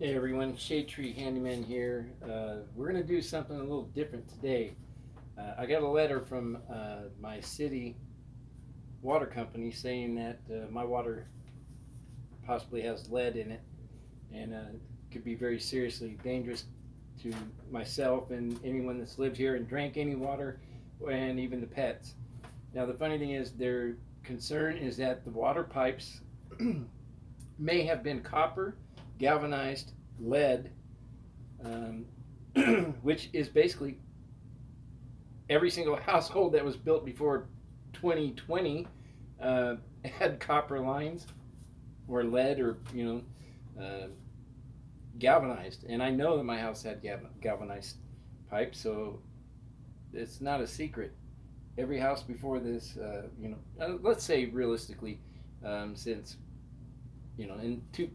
Hey everyone, Shade Tree Handyman here. We're going to do something a little different today. I got a letter from my city water company saying that my water possibly has lead in it and could be very seriously dangerous to myself and anyone that's lived here and drank any water, and even the pets. Now, the funny thing is, their concern is that the water pipes may have been copper, galvanized, lead, um, which is basically every single household that was built before 2020 uh, had copper lines or lead or galvanized. And I know that my house had galvanized pipes, so it's not a secret. Every house before this, let's say realistically, since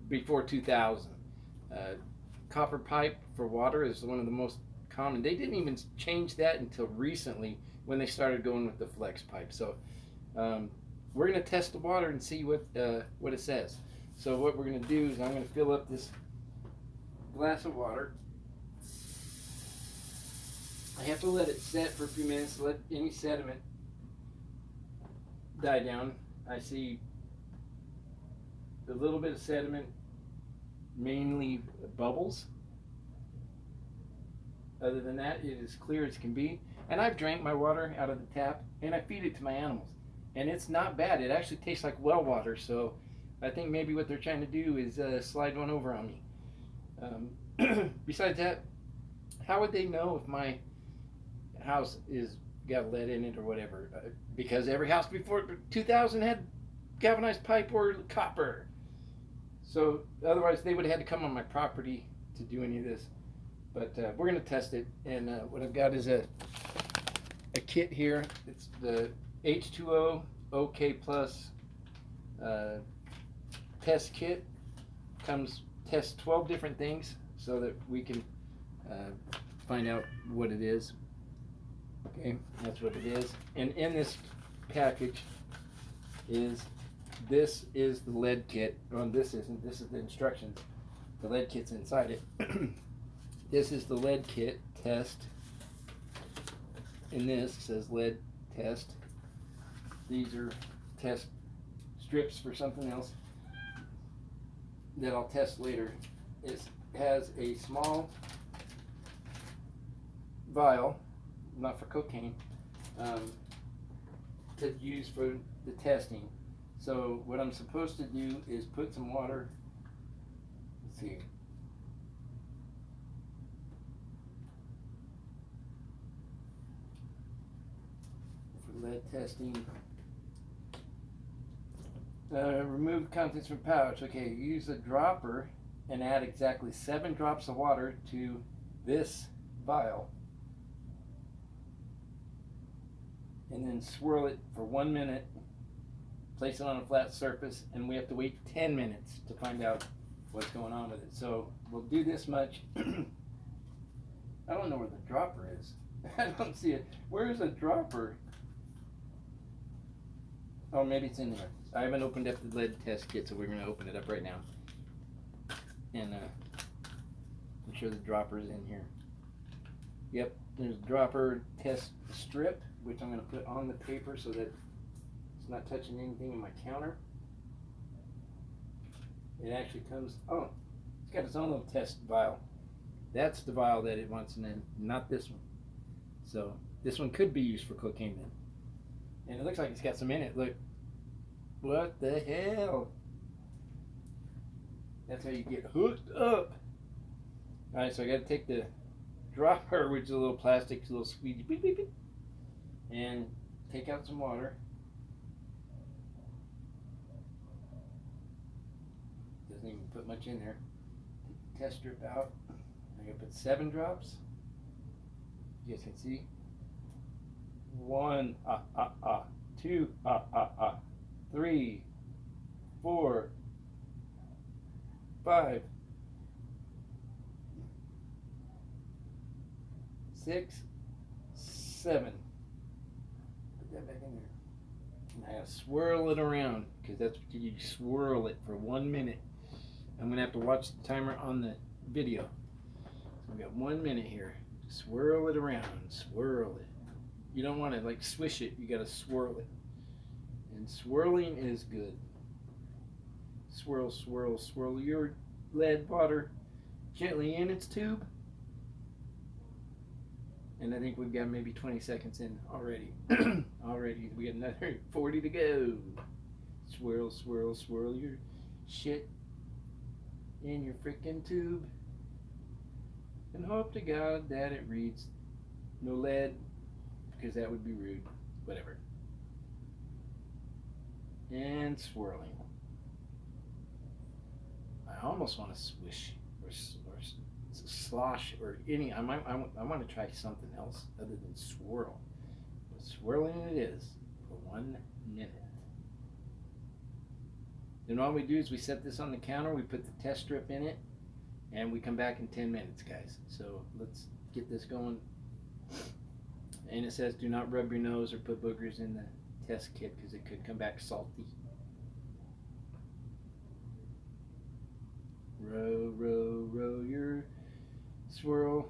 before 2000, uh, copper pipe for water is one of the most common. They didn't even change that until recently when they started going with the flex pipe. So um, we're going to test the water and see what it says. So what we're going to do is I'm going to fill up this glass of water. I have to let it set for a few minutes to let any sediment die down. I see a little bit of sediment, mainly bubbles. Other than that, it is clear as can be. And I've drank my water out of the tap and I feed it to my animals. And it's not bad. It actually tastes like well water. So I think maybe what they're trying to do is slide one over on me. Besides that, how would they know if my house is got lead in it or whatever? Because every house before 2000 had galvanized pipe or copper. So otherwise, they would have had to come on my property to do any of this. But we're going to test it. And what I've got is a kit here. It's the H2O OK Plus test kit. Comes test 12 different things so that we can find out what it is. Okay, that's what it is. And in this package this is the lead kit. Well, this isn't. This is the instructions. The lead kit's inside it. This is the lead kit test. In this it says lead test. These are test strips for something else that I'll test later. It has a small vial, not for cocaine, to use for the testing. So what I'm supposed to do is put some water, let's see, for lead testing. Remove contents from pouch. Okay, use a dropper and add exactly 7 drops of water to this vial. And then swirl it for 1 minute. Place it on a flat surface, and we have to wait 10 minutes to find out what's going on with it. So we'll do this much. I don't know where the dropper is. I don't see it. Where is a dropper? Oh, maybe it's in there. I haven't opened up the lead test kit, so we're going to open it up right now. And I'm sure the dropper is in here. Yep, there's a dropper test strip, which I'm going to put on the paper so that it's not touching anything in my counter. It actually comes, oh, it's got its own little test vial. That's the vial that it wants, and then not this one. So this one could be used for cocaine then. And it looks like it's got some in it. Look, what the hell? That's how you get hooked up. All right, so I got to take the dropper, which is a little plastic, a little squeegee, beep, beep, beep, and take out some water. Doesn't even put much in there. Take the test strip out. I'm gonna put 7 drops. You guys can see. 1, 2, 3, 4, 5, 6, 7. Put that back in there. And I gotta swirl it around because that's what you swirl it for 1 minute. I'm gonna have to watch the timer on the video. So we got 1 minute here. Swirl it around, swirl it. You don't want to like swish it, you got to swirl it. And swirling is good. Swirl, swirl, swirl your lead water gently in its tube. And I think we've got maybe 20 seconds in already. Already, we got another 40 to go. Swirl, swirl, swirl your shit in your freaking tube. And hope to God that it reads no lead, because that would be rude. Whatever. And swirling. I almost want to swish or slosh or any. I want to try something else other than swirl. But swirling it is for 1 minute. Then all we do is we set this on the counter. We put the test strip in it, and we come back in 10 minutes, guys. So let's get this going. And it says do not rub your nose or put boogers in the test kit because it could come back salty. Row, row, row your swirl.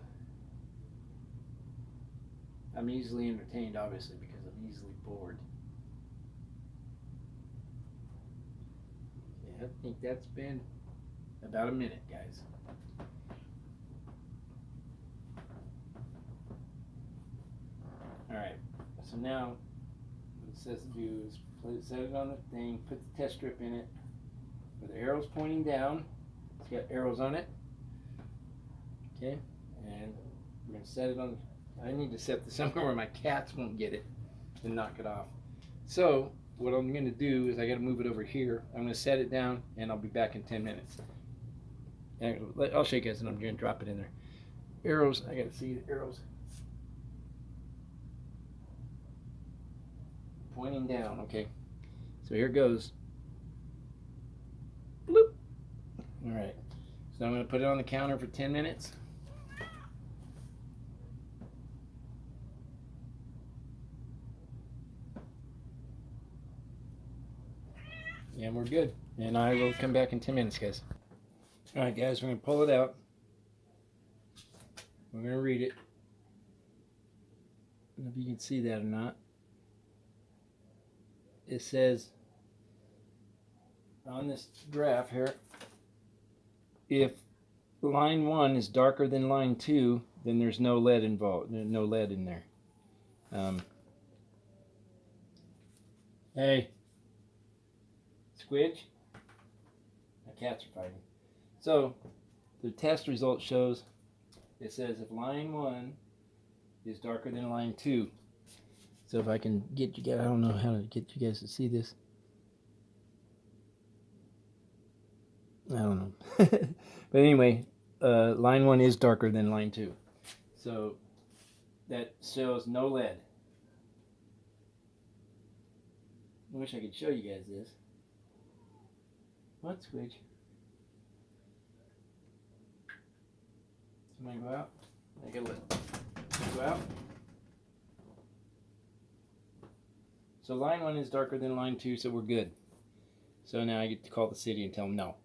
I'm easily entertained, obviously, because I'm easily bored. Yeah, I think that's been about a minute, guys. Alright, so now what it says to do is set it on the thing, put the test strip in it, with the arrows pointing down. It's got arrows on it. Okay, and we're going to set it on. I need to set this somewhere where my cats won't get it and knock it off. So what I'm going to do is I got to move it over here. I'm going to set it down and I'll be back in 10 minutes. And I'll show you guys and I'm going to drop it in there. Arrows, I got to see the arrows pointing down. Okay, so here goes. Bloop. All right, so I'm going to put it on the counter for 10 minutes. And we're good. And I will come back in 10 minutes, guys. All right, guys, we're going to pull it out. We're going to read it. I don't know if you can see that or not. It says on this graph here, if line 1 is darker than line 2, then there's no lead involved. There's no lead in there. Hey. Squidge? My cats are fighting. So, the test result shows, it says if line 1 is darker than line 2. So if I can get you guys, I don't know how to get you guys to see this. I don't know. But anyway, line 1 is darker than line 2. So that shows no lead. I wish I could show you guys this. What, Squidge? Somebody go out? I gotta go out. So line 1 is darker than line 2, so we're good. So now I get to call the city and tell them no.